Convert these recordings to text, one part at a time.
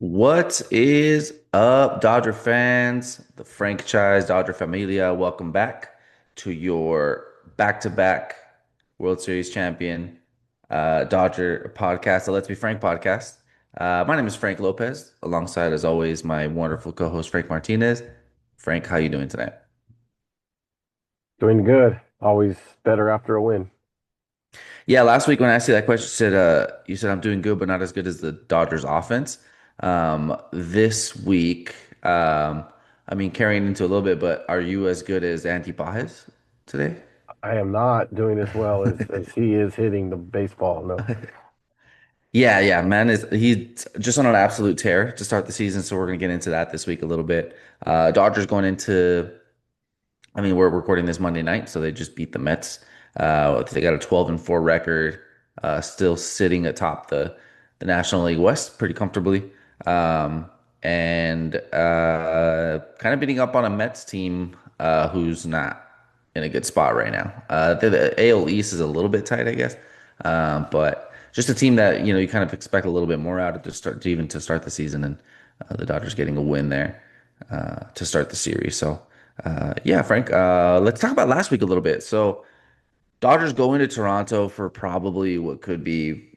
What is up, Dodger fans? The franchise Dodger Familia. Welcome back to your back-to-back World Series champion Dodger podcast, the Let's Be Frank podcast. My name is Frank Lopez, alongside, as always, my wonderful co-host Frank Martinez. Frank, how you doing tonight? Doing good. Always better after a win. Yeah, last week when I asked you that question, you said I'm doing good, but not as good as the Dodgers offense. This week, I mean, carrying into a little bit, but are you as good as Andy Pages today? I am not doing as well as he is hitting the baseball. No. Yeah, man is he's just on an absolute tear to start the season, so we're gonna get into that this week a little bit. Dodgers going into I mean, we're recording this Monday night, so they just beat the Mets. They got a 12-4 record, still sitting atop the National League West pretty comfortably, and kind of beating up on a Mets team who's not in a good spot right now. The AL East is a little bit tight, I guess, but just a team that you kind of expect a little bit more out of to start the season, and the Dodgers getting a win there to start the series. So. Yeah, Frank, let's talk about last week a little bit. So, Dodgers go into Toronto for probably what could be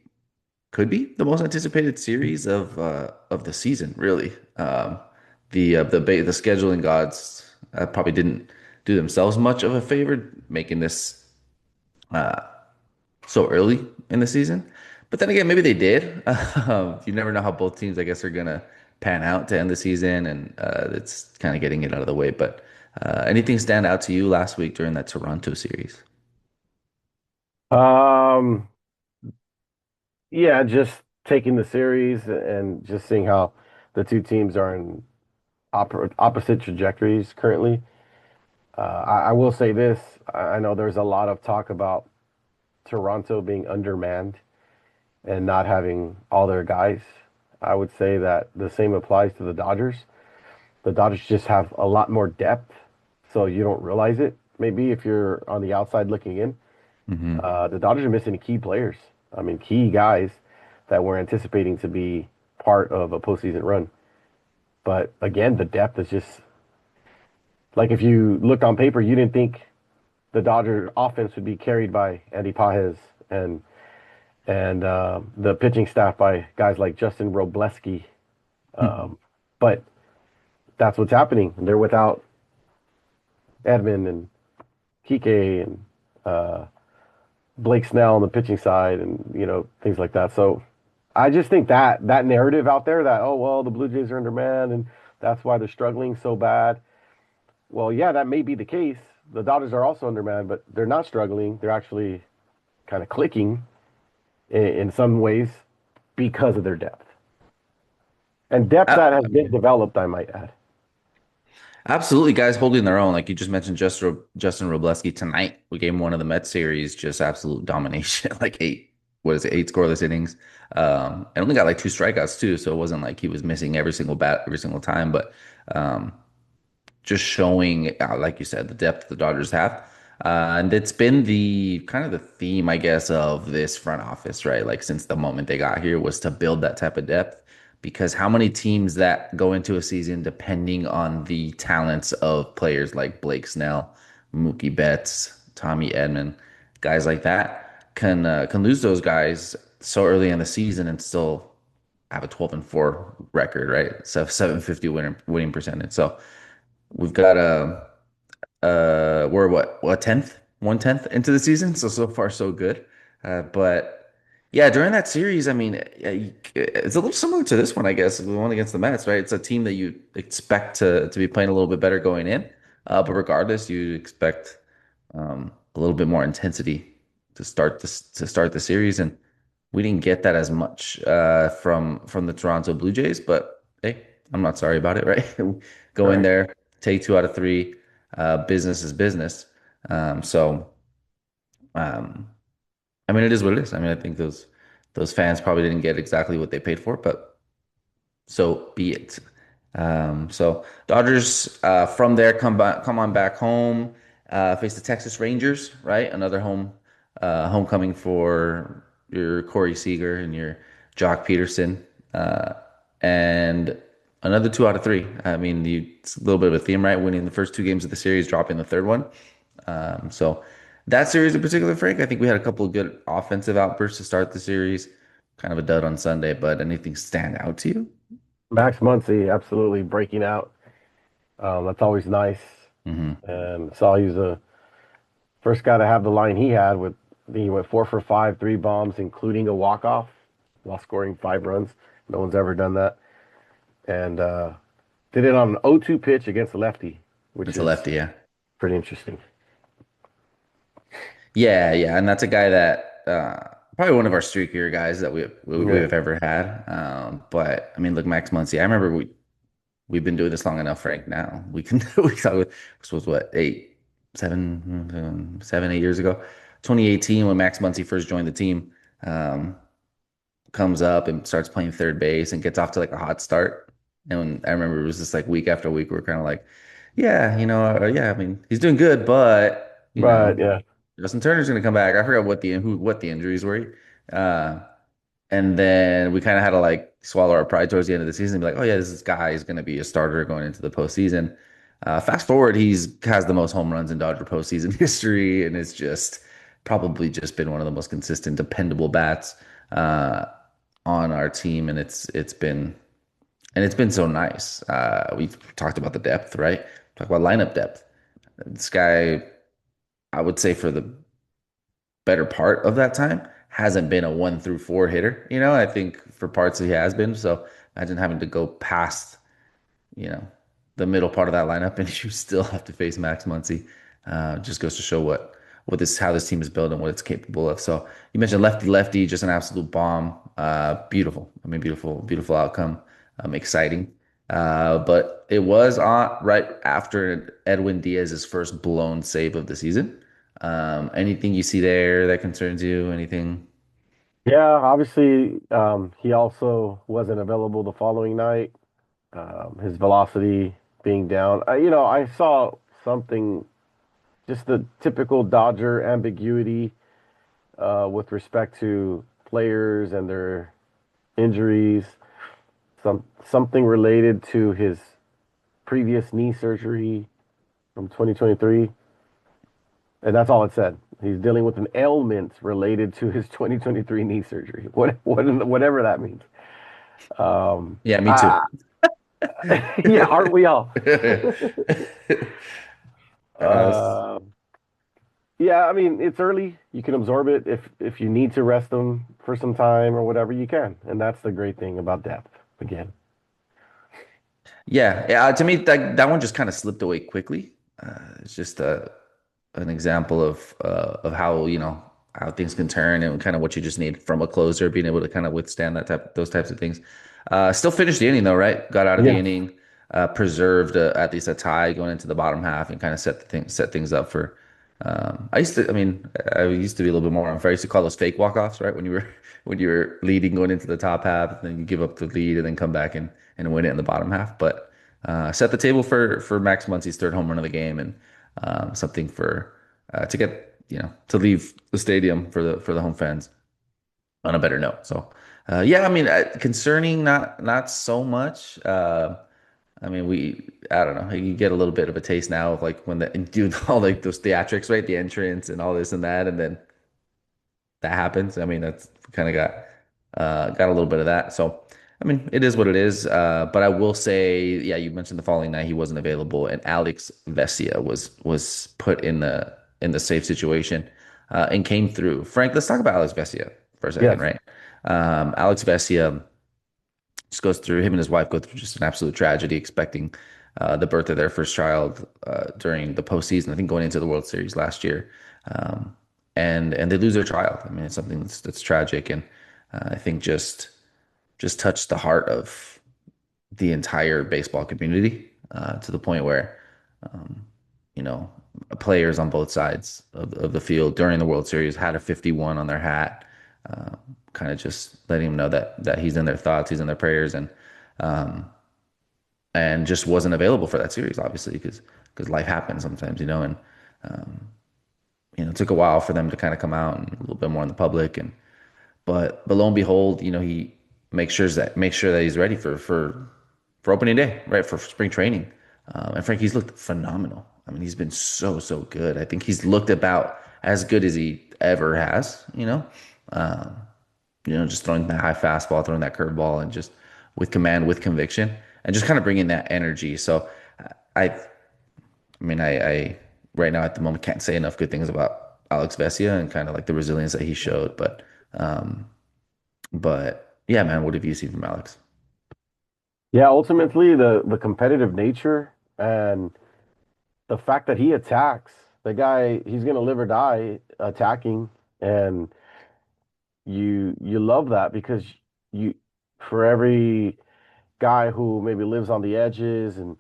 the most anticipated series of the season, really. The scheduling gods probably didn't do themselves much of a favor making this uh, so early in the season. But then again, maybe they did. You never know how both teams, I guess, are gonna pan out to end the season, and it's kind of getting it out of the way. But anything stand out to you last week during that Toronto series? Um, yeah, just taking the series and just seeing how the two teams are in opposite trajectories currently. I will say this. I know there's a lot of talk about Toronto being undermanned and not having all their guys. I would say that the same applies to the Dodgers. The Dodgers just have a lot more depth, so you don't realize it. Maybe if you're on the outside looking in. Hmm. The Dodgers are missing key players. I mean, key guys that we're anticipating to be part of a postseason run. But again, the depth is just like if you looked on paper, you didn't think the Dodger offense would be carried by Andy Pajes and the pitching staff by guys like Justin Robleski. But that's what's happening. They're without Edman and Kike and uh, Blake Snell on the pitching side and things like that. So I just think that narrative out there that oh well the Blue Jays are undermanned and that's why they're struggling so bad. Well, yeah, that may be the case. The Dodgers are also undermanned, but they're not struggling. They're actually kind of clicking in some ways because of their depth and depth that has been developed, I might add. Absolutely, guys holding their own. Like you just mentioned, Justin Robleski tonight. We game one of the Mets series, just absolute domination. Like what is it, eight scoreless innings. And only got like two strikeouts too, so it wasn't like he was missing every single bat every single time. But um, just showing, like you said, the depth the Dodgers have. And it's been the kind of the theme, I guess, of this front office, right? Like since the moment they got here was to build that type of depth. Because how many teams that go into a season depending on the talents of players like Blake Snell, Mookie Betts, Tommy Edman, guys like that can lose those guys so early in the season and still have a 12-4 record, right? So 750 winning percentage. So we've got we're what 10th, 1/10 into the season, so far so good. But yeah, during that series, I mean, it's a little similar to this one, I guess, the one against the Mets, right? It's a team that you expect to be playing a little bit better going in, but regardless, you expect a little bit more intensity to start the series, and we didn't get that as much from the Toronto Blue Jays. But hey, I'm not sorry about it, right? Go in Correct. there, take two out of three. Business is business. So um, I mean, it is what it is. I mean, I think those fans probably didn't get exactly what they paid for, but so be it. So Dodgers from there come on back home, face the Texas Rangers, right? Another homecoming for your Corey Seager and your Jock Peterson. Uh, and another two out of three. I mean, it's a little bit of a theme, right? Winning the first two games of the series, dropping the third one. So that series in particular, Frank, I think we had a couple of good offensive outbursts to start the series. Kind of a dud on Sunday, but anything stand out to you? Max Muncy absolutely breaking out. That's always nice. Hmm. And saw he's the first guy to have the line he had with he went 4 for 5, 3 bombs, including a walk-off while scoring 5 runs. No one's ever done that. And did it on an 0-2 pitch against a lefty, which It's a is lefty, yeah. pretty interesting. Yeah, yeah, and that's a guy that probably one of our streakier guys that we Yeah. have ever had. But I mean, look, Max Muncy. I remember we've been doing this long enough, Frank. Now we can we thought this was what 8 7 7 8 years ago, 2018 when Max Muncy first joined the team. Um, Comes up and starts playing third base and gets off to like a hot start. And I remember it was just like week after week, we are kind of like, yeah, yeah, I mean, he's doing good, but But yeah, Justin Turner's going to come back. I forgot what the injuries were. Uh, and then we kind of had to like swallow our pride towards the end of the season and be like, oh yeah, this guy is going to be a starter going into the postseason. Fast forward, he's has the most home runs in Dodger postseason history, and it's just probably just been one of the most consistent, dependable bats on our team, and it's been so nice. We talked about the depth, right? Talk about lineup depth. This guy, I would say, for the better part of that time, hasn't been a 1 through 4 hitter. I think for parts he has been. So imagine having to go past you know, the middle part of that lineup, and you still have to face Max Muncy. Just goes to show what this how this team is built and what it's capable of. So you mentioned lefty lefty, just an absolute bomb. Beautiful. I mean, beautiful outcome. Exciting. But it was on right after Edwin Diaz's first blown save of the season. Anything you see there that concerns you? Anything? yeah. Obviously, he also wasn't available the following night. His velocity being down. I saw something, just the typical Dodger ambiguity with respect to players and their injuries. Something related to his previous knee surgery from 2023, and that's all it said. He's dealing with an ailment related to his 2023 knee surgery. Whatever that means. Um, Yeah, me too. I, yeah, aren't we all? Uh, Uh, yeah, I mean it's early. You can absorb it if you need to rest them for some time or whatever you can, and that's the great thing about depth. Again, Yeah, yeah. To me, that one just kind of slipped away quickly. It's just an example of how how things can turn and kind of what you just need from a closer, being able to kind of withstand those types of things. Still finished the inning though, right? Got out of the yes, inning, preserved at least a tie going into the bottom half, and kind of set things up for. I used to be a little bit more unfair. I used to call those fake walk-offs, right? When you were when you were leading going into the top half, then you give up the lead and then come back and win it in the bottom half. But set the table for Max Muncy's third home run of the game, and something for to get to leave the stadium for the home fans on a better note. So yeah, I mean, concerning not so much. I mean, I don't know. You get a little bit of a taste now of like when and do all like those theatrics, right? The entrance and all this and that, and then that happens. I mean, that's kind of got a little bit of that. So, I mean, it is what it is. But I will say, yeah, you mentioned the following night he wasn't available, and Alex Vesia was put in the safe situation and came through. Frank, let's talk about Alex Vesia for a second, yes, right? Alex Vesia just goes through him and his wife go through just an absolute tragedy, expecting the birth of their first child during the postseason. I think going into the World Series last year, um, and they lose their child. I mean, it's something that's tragic, and I think just touched the heart of the entire baseball community to the point where um, you know players on both sides of the field during the World Series had a 51 on their hat, uh, kind of just letting them know that he's in their thoughts, he's in their prayers, um, and just wasn't available for that series, obviously, because life happens sometimes, and um, it took a while for them to kind of come out and a little bit more in the public, and but lo and behold, he make sure that he's ready for opening day, right? For spring training. And Frankie's looked phenomenal. I mean, he's been so good. I think he's looked about as good as he ever has, Um, just throwing that high fastball, throwing that curveball, and just with command, with conviction, and just kind of bringing that energy. So, I mean, I right now at the moment can't say enough good things about Alex Vesia and kind of like the resilience that he showed. Um, but yeah, man, what have you seen from Alex? Yeah, ultimately the competitive nature and the fact that he attacks the guy, he's gonna live or die attacking, and you love that because you for every guy who maybe lives on the edges and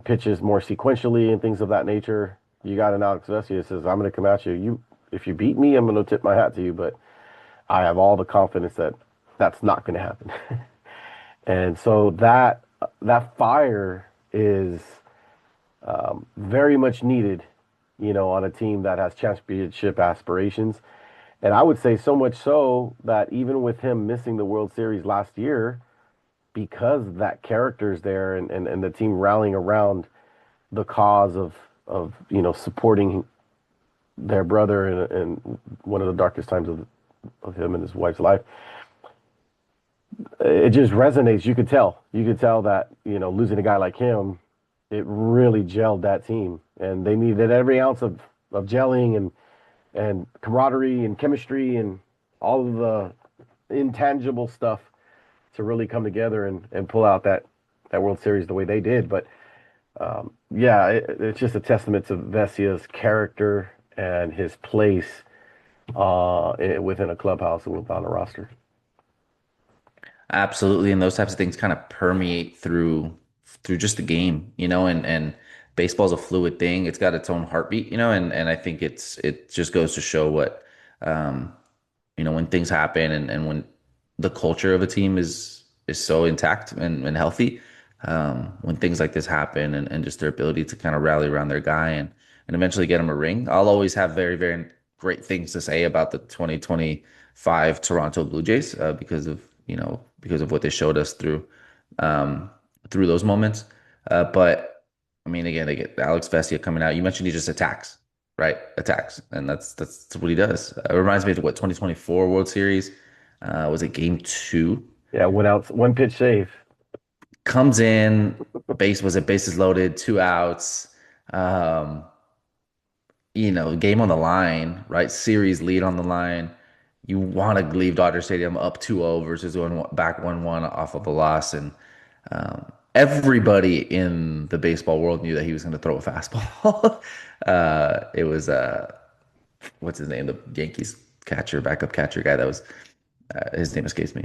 pitches more sequentially and things of that nature, you got an Alex Vesia that says, "I'm gonna come at you. If you beat me, I'm gonna tip my hat to you, but I have all the confidence that that's not gonna happen." And so that fire is very much needed, on a team that has championship aspirations. And I would say so much so that even with him missing the World Series last year, because that character's there and the team rallying around the cause of supporting their brother in one of the darkest times of him and his wife's life, it just resonates. You could tell that losing a guy like him, it really gelled that team, and they needed every ounce of gelling and camaraderie and chemistry and all of the intangible stuff to really come together and pull out that World Series the way they did. But yeah, it's just a testament to Vesia's character and his place within a clubhouse and within a roster. Absolutely, and those types of things kind of permeate through just the game, and baseball's a fluid thing. It's got its own heartbeat, and I think it just goes to show what um, when things happen and when the culture of a team is so intact and healthy, when things like this happen and just their ability to kind of rally around their guy and eventually get him a ring. I'll always have very great things to say about the 2025 Toronto Blue Jays because of what they showed us um, through those moments. But I mean, again, they get Alex Vesia coming out. You mentioned he just attacks, right? Attacks, and that's what he does. It reminds me of what 2024 World Series was it Game Two? Yeah, one pitch save. Comes in, bases loaded, two outs, um, game on the line, right? Series lead on the line. You want to leave Dodger Stadium up 2-0 versus going back 1-1 off of a loss, and everybody in the baseball world knew that he was going to throw a fastball. It was what's his name? The Yankees catcher, backup catcher guy. That was his name escapes me.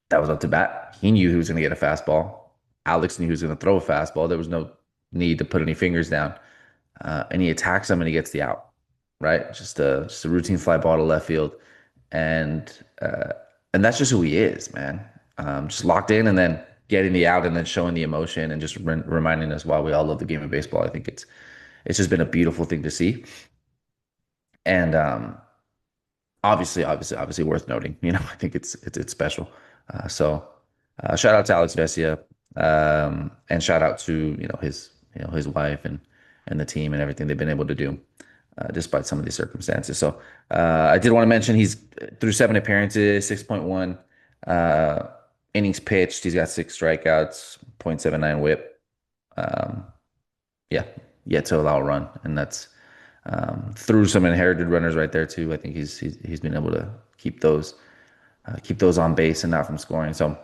That was up to bat. He knew he was going to get a fastball. Alex knew he was going to throw a fastball. There was no need to put any fingers down. And he attacks him and he gets the out, right? Just a routine fly ball to left field, and uh, and that's just who he is, man. Just locked in and then getting the out and then showing the emotion and just reminding us why we all love the game of baseball. I think it's just been a beautiful thing to see, and obviously worth noting. I think it's special. Shout out to Alex Vesia, and shout out to his wife and the team and everything they've been able to do, despite some of these circumstances. So I did want to mention he's through 7 appearances, 6.1 innings pitched. He's got 6 strikeouts, 0.79 WHIP. Um, yeah, yet to allow a run, and that's through some inherited runners right there too. I think he's been able to keep those on base and not from scoring. So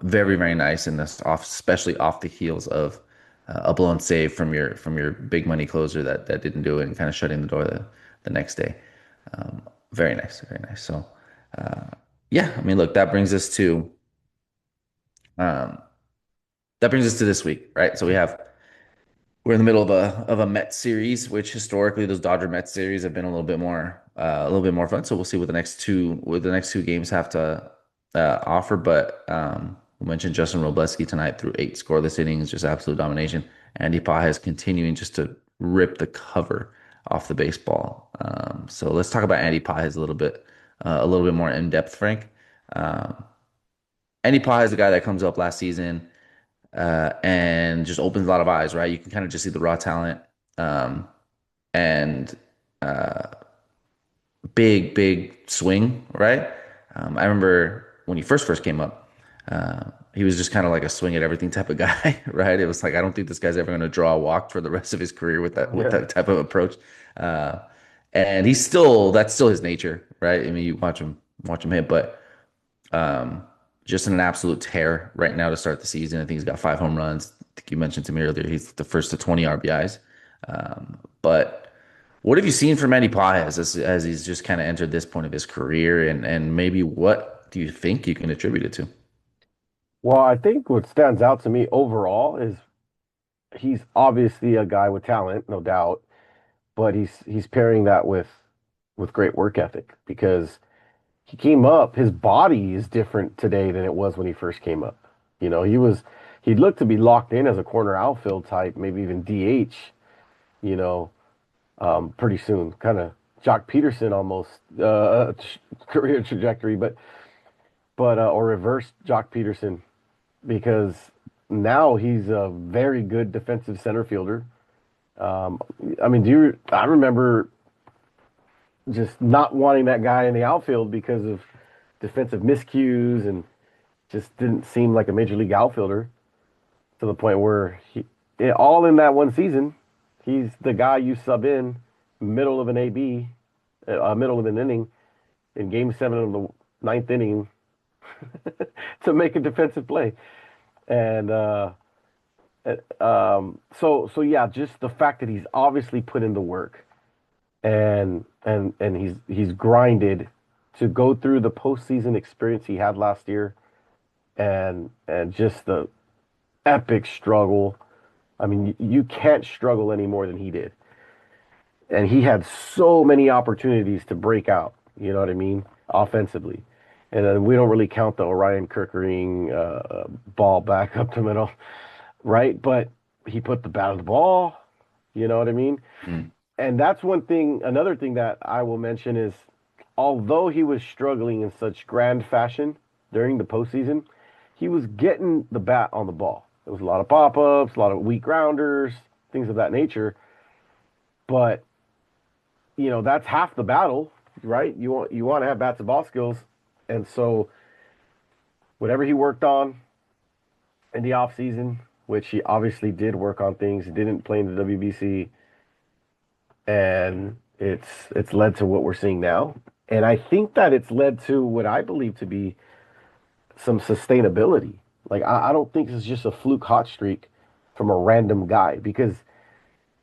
very nice, and that's off, especially off the heels of a blown save from your big money closer that didn't do it and kind of shutting the door the next day. Very nice, very nice. So yeah, I mean, look, um, that brings us to this week, right? So we're in the middle of a Mets series, which historically those Dodger Mets series have been a little bit more fun. So we'll see what the next two games have to offer. But we mentioned Justin Robleski tonight through 8 scoreless innings, just absolute domination. Andy Pages continuing just to rip the cover off the baseball. So let's talk about Andy Pages a little bit. a little bit more in depth, Frank. Um, Andy Pye is the guy that comes up last season and just opens a lot of eyes, right? You can kind of just see the raw talent um, and uh, big swing, right? I remember when he first came up, he was just kind of like a swing at everything type of guy, right? It was like I don't think this guy's ever going to draw a walk for the rest of his career with Yeah. that type of approach. Uh, and he's still that's still his nature, right? I mean, you watch him hit, but um, just an absolute tear right now to start the season. I think he's got 5 home runs. I think you mentioned to me earlier he's the first to 20 RBIs. But what have you seen from Manny Paez as he's just kind of entered this point of his career, and maybe what do you think you can attribute it to? Well, I think what stands out to me overall is he's obviously a guy with talent, no doubt, but he's pairing that with great work ethic because he came up, his body is different today than it was when he first came up. You know, he looked to be locked in as a corner outfield type, maybe even DH, you know, pretty soon. Kind of Jock Peterson almost career trajectory, but or reverse Jock Peterson because now he's a very good defensive center fielder. Um, I mean, I remember just not wanting that guy in the outfield because of defensive miscues and just didn't seem like a major league outfielder to the point where all in that one season, he's the guy you sub in middle of an AB, middle of an inning in game seven of the ninth inning to make a defensive play. And so yeah, just the fact that he's obviously put in the work and he's grinded to go through the postseason experience he had last year and just the epic struggle. I mean, you can't struggle any more than he did. And he had so many opportunities to break out, you know what I mean, offensively. And then we don't really count the Orion Kirkering ball back up the middle, right? But he put the bat on the ball, you know what I mean? Mm. And that's one thing, another thing that I will mention is although he was struggling in such grand fashion during the postseason, he was getting the bat on the ball. There was a lot of pop ups, a lot of weak grounders, things of that nature. But you know that's half the battle, right? You want to have bats and ball skills, and so whatever he worked on in the off season, which he obviously did work on things, he didn't play in the WBC, and it's led to what we're seeing now. And I think that it's led to what I believe to be some sustainability. Like I don't think it's just a fluke hot streak from a random guy because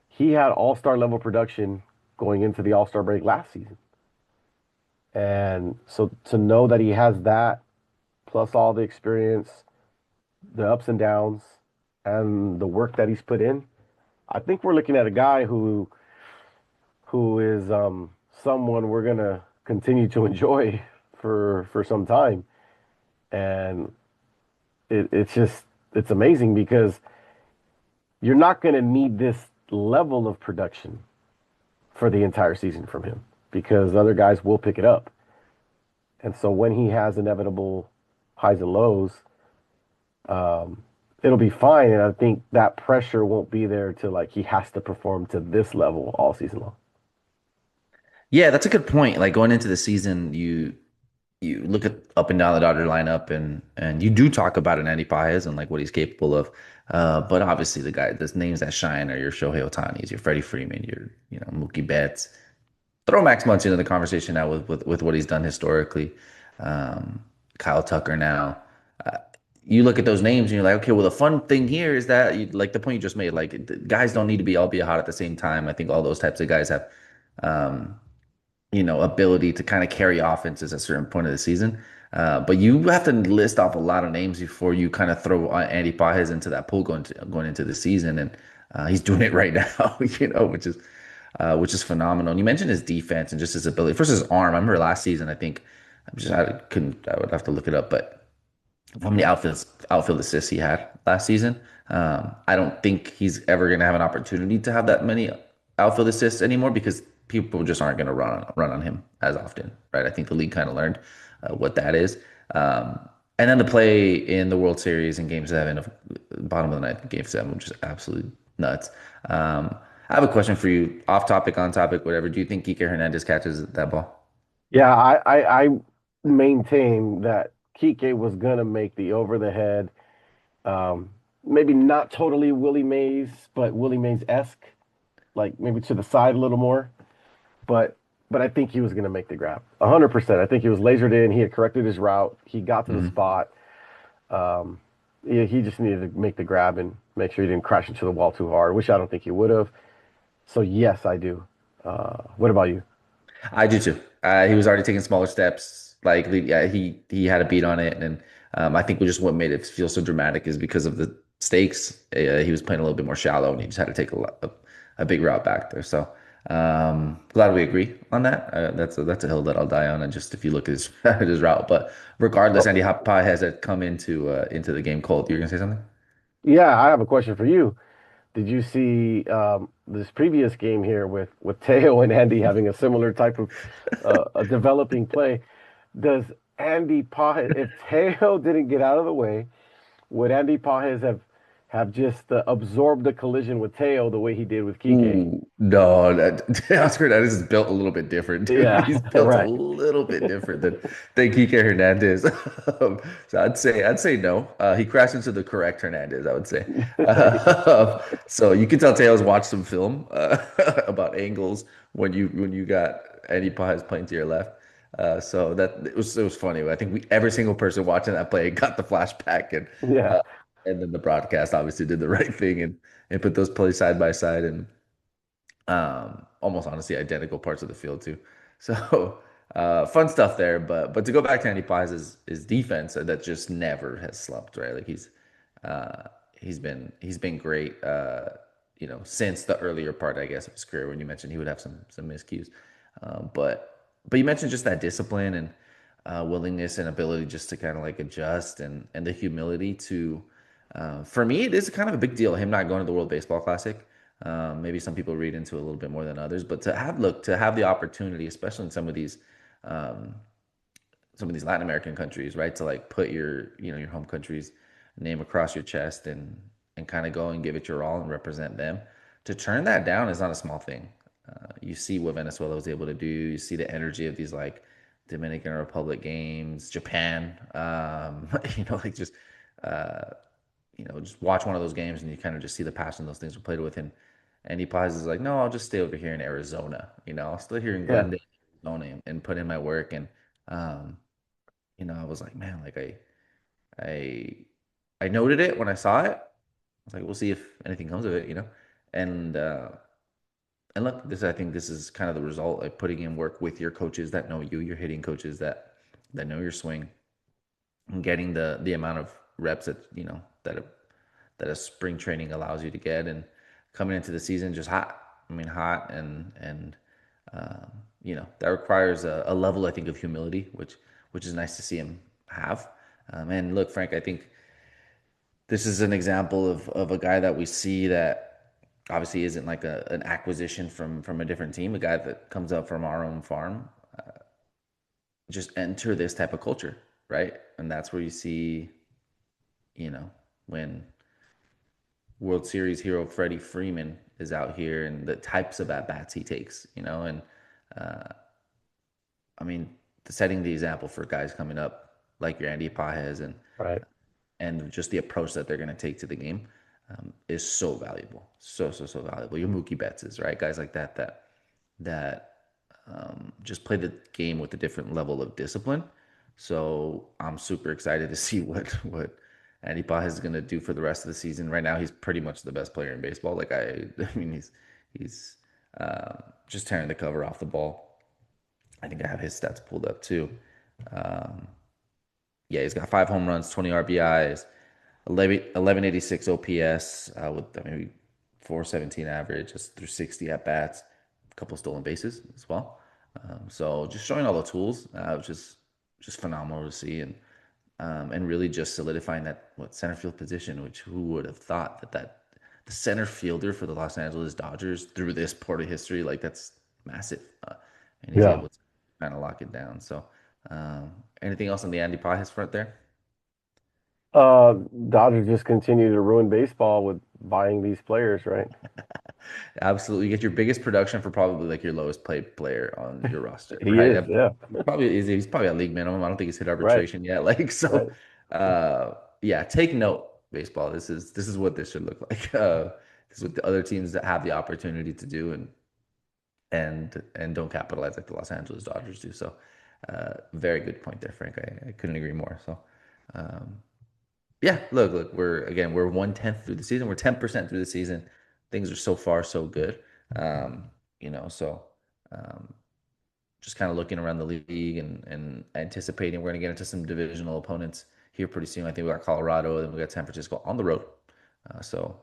he had all-star level production going into the all-star break last season. And so to know that he has that plus all the experience, the ups and downs, and the work that he's put in, I think we're looking at a guy who is someone we're gonna continue to enjoy for some time. And it's amazing because you're not gonna need this level of production for the entire season from him because other guys will pick it up. And so when he has inevitable highs and lows, um, it'll be fine. And I think that pressure won't be there to like he has to perform to this level all season long. Yeah, that's a good point. Like going into the season, you look at up and down the Dodger lineup, and you do talk about an Andy Paez and like what he's capable of. But obviously the names that shine are your Shohei Ohtani's, your Freddie Freeman, your Mookie Betts. Throw Max Muncy into the conversation now with what he's done historically. Um, Kyle Tucker now. Uh, you look at those names and you're like, okay, well, the fun thing here is that like the point you just made, like guys don't need to be all be hot at the same time. I think all those types of guys have, um, ability to kind of carry offenses at a certain point of the season. But you have to list off a lot of names before you kind of throw Andy Pages into that pool going into the season, and he's doing it right now, which is phenomenal. And you mentioned his defense and just his ability. First, his arm. I remember last season. I would have to look it up, but how many outfield assists he had last season? I don't think he's ever going to have an opportunity to have that many outfield assists anymore because people just aren't going to run on him as often, right? I think the league kind of learned what that is. Um, and then to play in the World Series in Game Seven of bottom of the ninth, Game Seven, which is absolutely nuts. Um, I have a question for you, off topic, on topic, whatever. Do you think Kike Hernandez catches that ball? Yeah, I maintain that Kike was gonna make the over the head, um, maybe not totally Willie Mays, but Willie Mays-esque, like maybe to the side a little more. But I think he was gonna make the grab. 100%. I think he was lasered in. He had corrected his route. He got to the Mhm. spot. Um, he just needed to make the grab and make sure he didn't crash into the wall too hard, which I don't think he would have. So yes, I do. What about you? I do too. He was already taking smaller steps. Like yeah, he had a beat on it, and I think just what made it feel so dramatic is because of the stakes. He was playing a little bit more shallow, and he just had to take a big route back there. So glad we agree on that. That's a hill that I'll die on. And just if you look at his at his route, but regardless, Oh, Andy Hoppe has come into the game cold. You're gonna say something? yeah, I have a question for you. Did you see this previous game here with Teo and Andy having a similar type of a developing play? Does Andy Pajes, if Teo didn't get out of the way, would Andy Pajes have just absorbed the collision with Teo the way he did with Kike? Ooh, no, Oscar Hernandez is built a little bit different, dude. Yeah, He's built a right. little bit different than Kike Hernandez. So I'd say no. He crashed into the correct Hernandez, I would say. So you can tell Teo's watched some film about angles when you got Andy Pajes playing to your left. So that it was funny. I think every single person watching that play got the flashback, Yeah, uh, and then the broadcast obviously did the right thing and put those plays side by side and almost honestly identical parts of the field too. So fun stuff there. But to go back to Andy Paz's defense, that just never has slumped, right? Like uh, he's been great. Since the earlier part, I guess, of his career when you mentioned he would have some miscues, but you mentioned just that discipline and willingness and ability just to kind of like adjust and the humility to. For me, it is kind of a big deal him not going to the World Baseball Classic. Maybe some people read into it a little bit more than others, but to have the opportunity, especially in um, some of these Latin American countries, right, to like put your home country's name across your chest and kind of go and give it your all and represent them. To turn that down is not a small thing. You see what Venezuela was able to do. You see the energy of these like Dominican Republic games, Japan. Like just uh, just watch one of those games and you kind of just see the passion those things were played with. And he pauses like, no, I'll just stay over here in Arizona. I'll stay here in yeah, Glendale, Arizona, and put in my work. And um, I was like, man, like I I noted it when I saw it. I was like, we'll see if anything comes of it. And look, I think this is kind of the result, like putting in work with your coaches that know you, your hitting coaches that know your swing, and getting the amount of reps that a spring training allows you to get, and coming into the season just hot. I mean, hot and that requires a level, I think, of humility, which is nice to see him have. And look, Frank, I think this is an example of a guy that we see that obviously isn't like an acquisition from a different team, a guy that comes up from our own farm, just enter this type of culture, right? And that's where you see, when World Series hero Freddie Freeman is out here and the types of at bats he takes, and uh, I mean, setting the example for guys coming up like your Andy Pajes right. and just the approach that they're going to take to the game is so valuable, so valuable. Your Mookie Betts is right, guys like that just play the game with a different level of discipline. So I'm super excited to see what Andy Pajes is going to do for the rest of the season. Right now, he's pretty much the best player in baseball. Like I mean, he's just tearing the cover off the ball. I think I have his stats pulled up too. Um, yeah, he's got 5 home runs, 20 RBIs, 1186 OPS with maybe 417 average, just through 60 at bats, a couple stolen bases as well. So just showing all the tools, which is just phenomenal to see, and really just solidifying that center field position. Which who would have thought that the center fielder for the Los Angeles Dodgers through this part of history, like massive, and he's Yeah. able to kind of lock it down. So, um, anything else on the Andy Pajes front there? Dodgers just continue to ruin baseball with buying these players, right? Absolutely, you get your biggest production for probably like your lowest paid player on your roster, He right? is, yeah. Probably is he's probably at league minimum. I don't think he's hit Right, arbitration yet. Like right. so, yeah. Take note, baseball. This is what this should look like. This is what the other teams that have the opportunity to do and don't capitalize like the Los Angeles Dodgers do. So, very good point there, Frank. I couldn't agree more. So, um, yeah, look, we're 1/10 through the season. We're 10% through the season. Things are so far so good. Um, so um, just kind of looking around the league and anticipating we're going to get into some divisional opponents here pretty soon. I think we got Colorado, then we got San Francisco on the road. So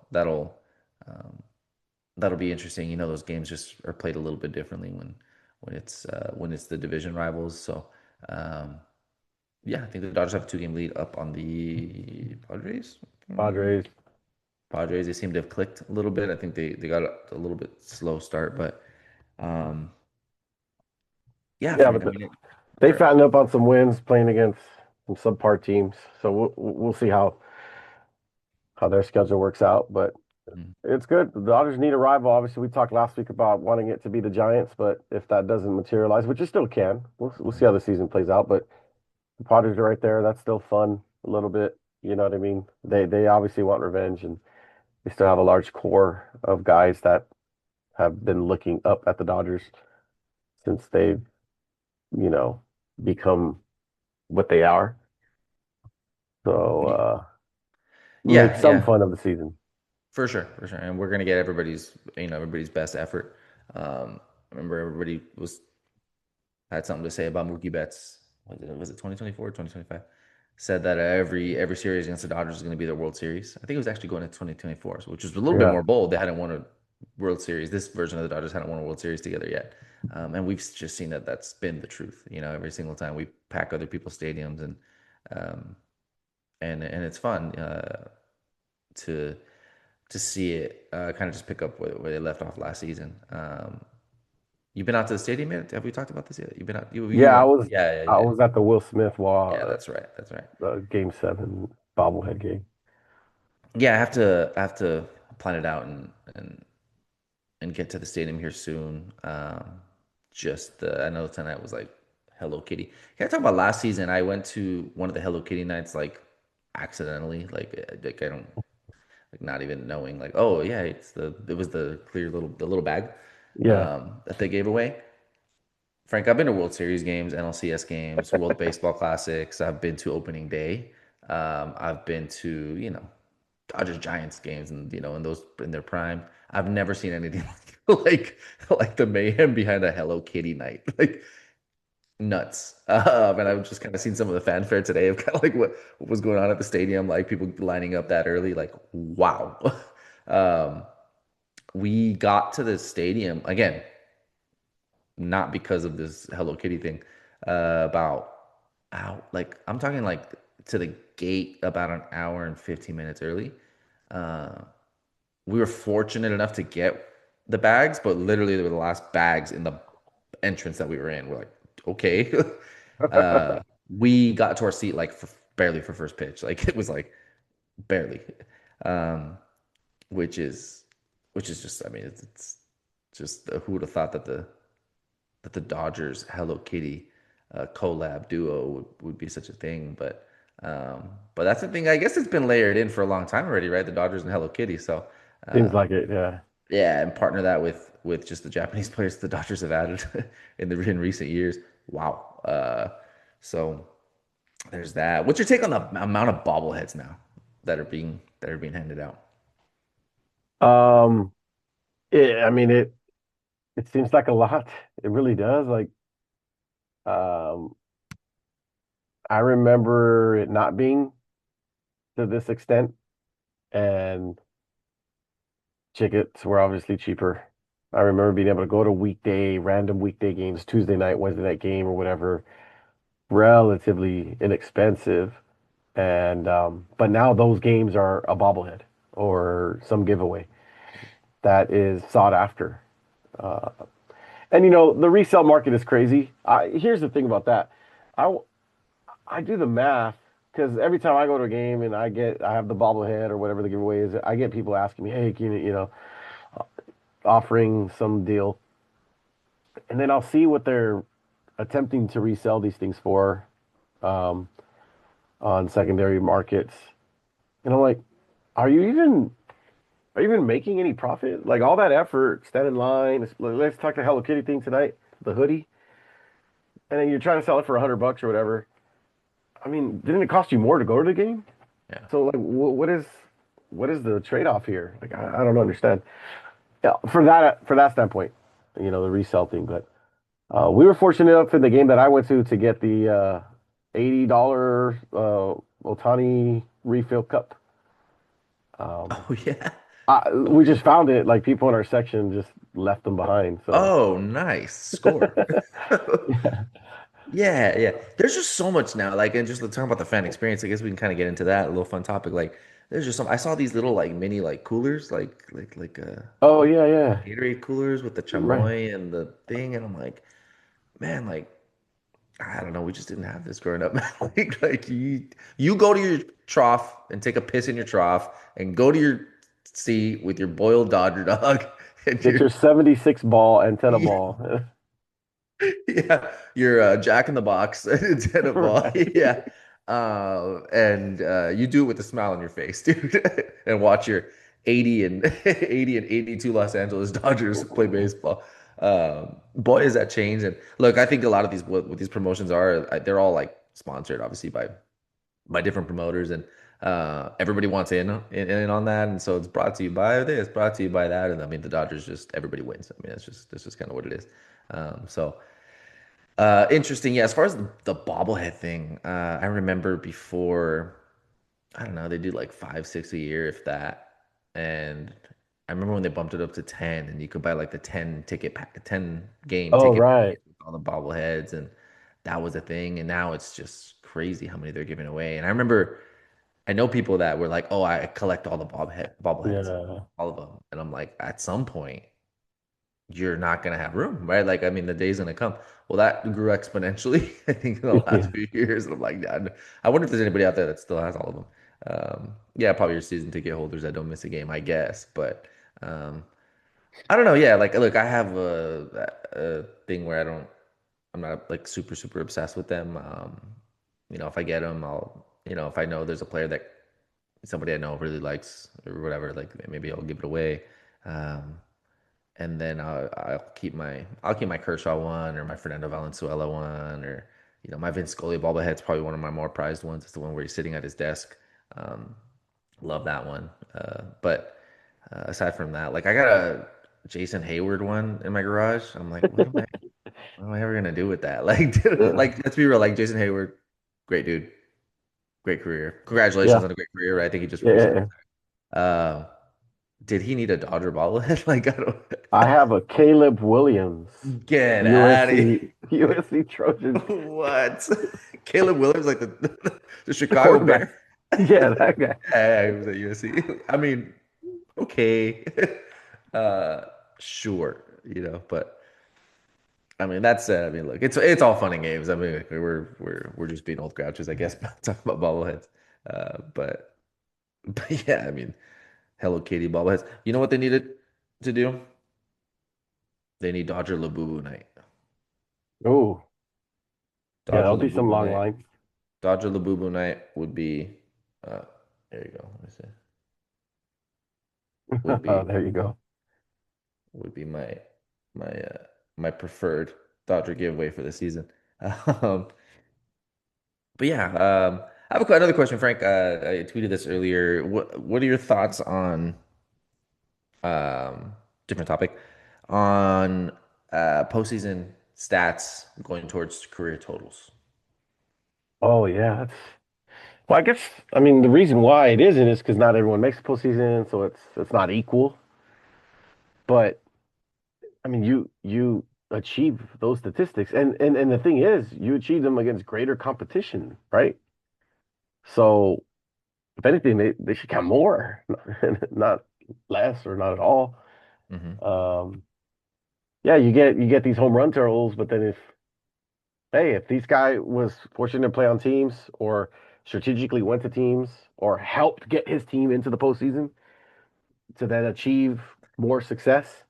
um, that'll be interesting. Those games just are played a little bit differently when it's the division rivals. So um, yeah, I think the Dodgers have a 2-game lead up on the Padres. Padres. Padres, they seem to have clicked a little bit. I think they got a little bit slow start, but um, yeah, Yeah, Frank. but I mean, they sorry. fattened up on some wins playing against some subpar teams. So we'll see how their schedule works out. But Mm, it's good. The Dodgers need a rival. Obviously, we talked last week about wanting it to be the Giants, but if that doesn't materialize, which it still can, we'll see mhm. how the season plays out. But the Padres are right there. That's still fun a little bit. You know what I mean? They obviously want revenge, and they still have a large core of guys that have been looking up at the Dodgers since they've, you know, become what they are. So make Yeah, some yeah, fun of the season. for sure. And we're gonna get everybody's best effort. I remember everybody had something to say about Mookie Betts. Was it 2024, 2025? Said that every series against the Dodgers is going to be their World Series. I think it was actually going to 2024, which was a little bit Yeah, more bold. They hadn't won a World Series. This version of the Dodgers hadn't won a World Series together yet. And we've just seen that that's been the truth. Every single time we pack other people's stadiums um, and it's fun to to see it kind of just pick up where they left off last season. You've been out to the stadium yet? Have we talked about this yet? You've been out. You yeah. went. Yeah, yeah, you I did. was at the Will Smith Yeah, that's right. That's right. Game 7 bobblehead game. Yeah, I have to plan it out and get to the stadium here soon. I know tonight was like Hello Kitty. Can I talk about last season? I went to one of the Hello Kitty nights like accidentally, like I don't like not even knowing like oh yeah, it was the clear little bag Yeah, that they gave away. Frank, I've been to World Series games, NLCS games, World Baseball Classics. I've been to opening day. I've been to, Dodgers Giants games and in those in their prime. I've never seen anything like the mayhem behind a Hello Kitty night. Like nuts. And I've just kind of seen some of the fanfare today of kind of like what was going on at the stadium, like people lining up that early, like wow. Um, we got to the stadium again not because of this Hello Kitty thing. About out like I'm talking like to the gate about an hour and 15 minutes early. Uh, we were fortunate enough to get the bags, but literally they were the last bags in the entrance that we were in. We're like, okay. We got to our seat like barely for first pitch. Like it was like barely. Um, which is just I mean it's just who would have thought that the Dodgers Hello Kitty collab duo would be such a thing. But that's the thing. I guess it's been layered in for a long time already, right? The Dodgers and Hello Kitty. So seems um, like it. Yeah. yeah, and partner that with just the Japanese players the Dodgers have added in recent years. Wow. So there's that. What's your take on the amount of bobbleheads now that are being handed out? Um, I mean it seems like a lot. It really does. Like um, I remember it not being to this extent, and tickets were obviously cheaper. I remember being able to go to random weekday games, Tuesday night, Wednesday night game, or whatever, relatively inexpensive. And but now those games are a bobblehead or some giveaway that is sought after. And the resale market is crazy. Here's the thing about that. I I do the math because every time I go to a game and I have the bobblehead or whatever the giveaway is, I get people asking me, "Hey, can offering some deal?" And then I'll see what they're attempting to resell these things for um, on secondary markets, and I'm like, "Are you even are you even making any profit? Like all that effort, stand in line. Let's talk to Hello Kitty thing tonight, the hoodie, and then you're trying to sell it for $100 or whatever. I mean, didn't it cost you more to go to the game? Yeah. So like, what is the trade-off here? Like, I don't understand. Yeah, for that standpoint, the resell thing. But we were fortunate enough in the game that I went to get the $80 Otani refill cup. Um, Oh yeah. we just found it. Like people in our section just left them behind. So Oh, nice score. yeah, Yeah, yeah. There's just so much now. Like, and just talking about the fan experience, I guess we can kind of get into that a little fun topic. Like, there's just some. I saw these little like mini like coolers, like oh yeah, yeah, Gatorade coolers with the right. chamoy and the thing, and I'm like, man, like I don't know, we just didn't have this growing up. Like you go to your trough and take a piss in your trough, and go to your seat with your boiled Dodger dog and Get your your 76 ball antenna ball. yeah, you're Jack in the Box instead of ball. Right. Yeah. And you do it with a smile on your face, dude, and watch your 80 and 80 and 82 Los Angeles Dodgers play baseball. Boy, has that changed. And look, I think a lot of these what these promotions are, they're all like sponsored, obviously, by different promoters, and everybody wants in on that, and so it's brought to you by this, brought to you by that, and I mean the Dodgers just everybody wins. I mean that's just kind of what it is. So. Interesting. Yeah, as far as the bobblehead thing, I remember before, I don't know, they do like 5, 6 a year, if that. And I remember when they bumped it up to 10 and you could buy like the 10 ticket pack, 10 game Oh, ticket right. package with all the bobbleheads. And that was a thing. And now it's just crazy how many they're giving away. And I remember, I know people that were like, oh, I collect all the bobbleheads, Yeah. all of them. And I'm like, at some point, you're not going to have room, right? Like, I mean, the day's going to come. Well, that grew exponentially, I think, in the last Yeah. few years. And I'm like, God, I wonder if there's anybody out there that still has all of them. Yeah, probably your season ticket holders that don't miss a game, I guess. But um, I don't know. Yeah, like, look, I have a thing where I'm not like super, super obsessed with them. If I get them, if I know there's a player that somebody I know really likes or whatever, like maybe I'll give it away. Um, and then I'll keep my Kershaw one or my Fernando Valenzuela one or my Vince Scully bobblehead's probably one of my more prized ones. It's the one where he's sitting at his desk. Um, love that one. But aside from that, like I got a Jason Hayward one in my garage. I'm like, what am I ever gonna do with that? Like, Yeah. like let's be real. Like Jason Hayward, great dude, great career. Congratulations Yeah. on a great career. Right? I think he just Yeah. recently. Yeah. Uh, did he need a Dodger bobblehead? Like, I don't. I have a Caleb Williams, Get out of here. USC USC Trojans, What? Caleb Williams, like the the Chicago quarterback. Bear? Yeah, that guy. Yeah, he was at USC. I mean, okay. Uh, sure, but I mean that's I mean, look, it's all fun and games. I mean, like, we're just being old grouches, I guess, talking about bobbleheads. But yeah, I mean, Hello Kitty bobbleheads. You know what they needed to do? They need Dodger Labubu night. Oh, yeah, Dodger that'll be some Labubu long night. lines. Dodger Labubu night would be, uh, there you go. Let me see. Would be There you go. would be my preferred Dodger giveaway for the season. Um, but yeah, I have another question, Frank. I tweeted this earlier. What are your thoughts on um, different topic on postseason stats going towards career totals? Oh yeah. Well, I guess I mean the reason why it isn't is because not everyone makes the postseason, so it's not equal. But I mean, you achieve those statistics, and the thing is, you achieve them against greater competition, right? So if anything, they should count more, not less or not at all. Hmm. Um, yeah, you get these home run totals, but then if this guy was fortunate to play on teams or strategically went to teams or helped get his team into the postseason to then achieve more success,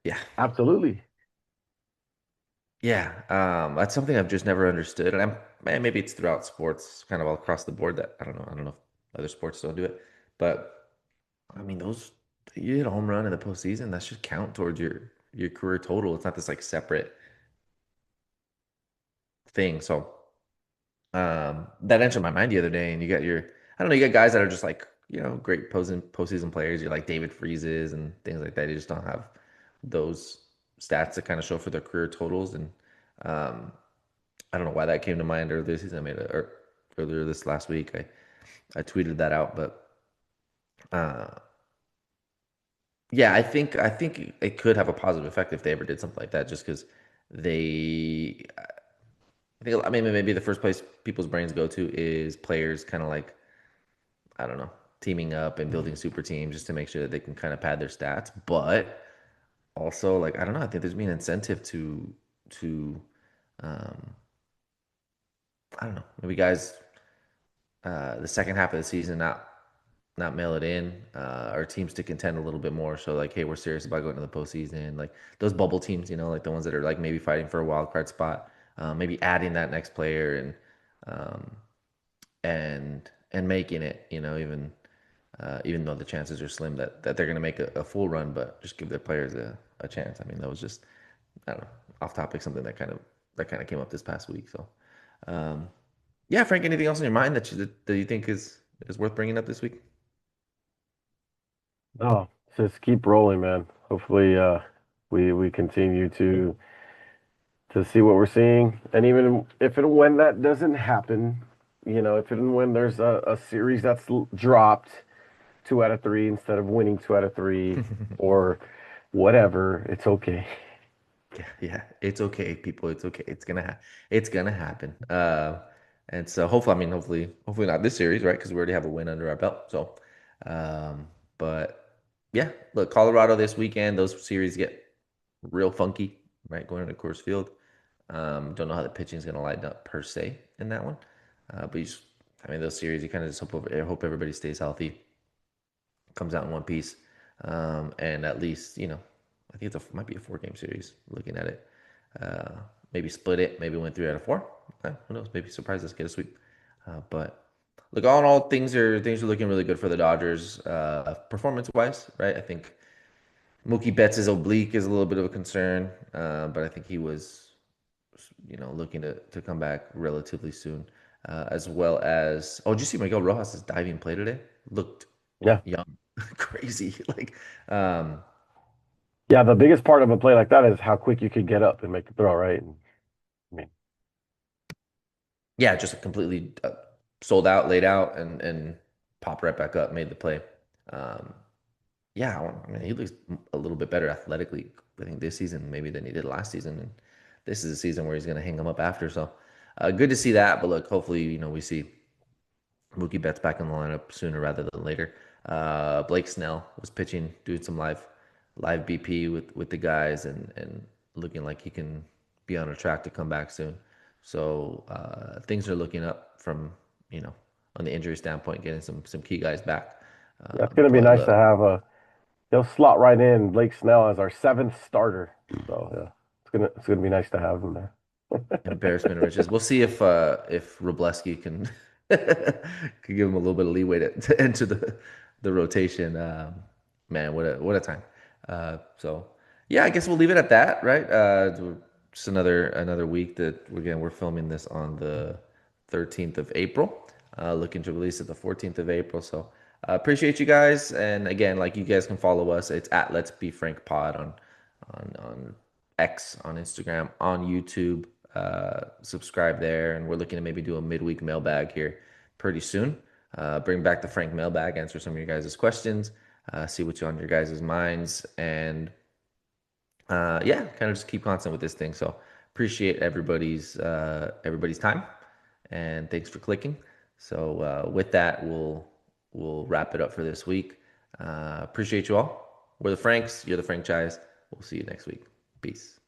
Yeah. absolutely. Yeah, that's something I've just never understood, and maybe it's throughout sports, kind of all across the board. That I don't know. I don't know if other sports don't do it, but I mean, those you hit a home run in the postseason, that should count towards your career total. It's not this like separate thing. So that entered my mind the other day, and you got I don't know, you got guys that are just like great postseason players. You're like David Freezes and things like that. You just don't have those stats to kind of show for their career totals, and um, I don't know why that came to mind earlier this season. Or earlier this last week. I tweeted that out, but uh, yeah, I think it could have a positive effect if they ever did something like that. Just because they, I mean, maybe the first place people's brains go to is players kind of like I don't know, teaming up and building super teams just to make sure that they can kind of pad their stats. But also, like I don't know, I think there's been an incentive to um, I don't know, maybe guys the second half of the season not mail it in, our teams to contend a little bit more. So like, hey, we're serious about going to the postseason. Like those bubble teams, like the ones that are like maybe fighting for a wild card spot, maybe adding that next player um, and making it, even though the chances are slim that they're going to make a full run, but just give their players a chance. I mean, that was just I don't know, off topic, something that kind of came up this past week. So um, yeah, Frank, anything else in your mind that you think is worth bringing up this week? Oh, just keep rolling, man. Hopefully, we continue to see what we're seeing, and even if and when that doesn't happen, if and when there's a series that's dropped 2 out of 3 instead of winning 2 out of 3 or whatever, it's okay. Yeah, yeah, it's okay, people. It's okay. It's gonna happen. And so hopefully not this series, right? Because we already have a win under our belt. So, um, but yeah, look, Colorado this weekend. Those series get real funky, right? Going into Coors Field. Don't know how the pitching is gonna line up per se in that one. But I mean, those series, you kind of just hope everybody stays healthy, comes out in one piece. And at least, I think might be a 4 game series looking at it. Uh, maybe split it, maybe win 3 out of 4. Who knows? Maybe surprise us, get a sweep. But look, all in all, things are looking really good for the Dodgers, performance wise, right? I think Mookie Betts' oblique is a little bit of a concern, but I think he was, looking to come back relatively soon, as well as did you see Miguel Rojas' diving play today? Looked Yeah. young, crazy. Like, um, Yeah, the biggest part of a play like that is how quick you could get up and make the throw, right? And, I mean, yeah, just completely sold out, laid out, and popped right back up, made the play. Um, yeah, I mean, he looks a little bit better athletically, I think, this season maybe than he did last season. And this is a season where he's going to hang him up after. So good to see that. But look, hopefully, we see Mookie Betts back in the lineup sooner rather than later. Blake Snell was pitching, doing some live BP with the guys, and looking like he can be on a track to come back soon. So things are looking up from on the injury standpoint, getting some key guys back. yeah, it's going to be But nice to look, have he'll slot right in Blake Snell as our seventh starter. So yeah, it's gonna be nice to have him there. embarrassment of riches. We'll see if Robleski can can give him a little bit of leeway to enter the rotation. Man, what a time. So yeah, I guess we'll leave it at that, right? Just another week that we're filming this on the 13th of April. Looking to release it the 14th of April. So appreciate you guys, and again, like you guys can follow us. It's at Let's Be Frank Pod on X, on Instagram, on YouTube. Subscribe there, and we're looking to maybe do a midweek mailbag here pretty soon. Bring back the Frank mailbag, answer some of your guys' questions, see what's on your guys' minds, and yeah, kind of just keep constant with this thing. So appreciate everybody's time, and thanks for clicking. So with that, we'll wrap it up for this week. Appreciate you all. We're the Franks. You're the franchise. We'll see you next week. Peace.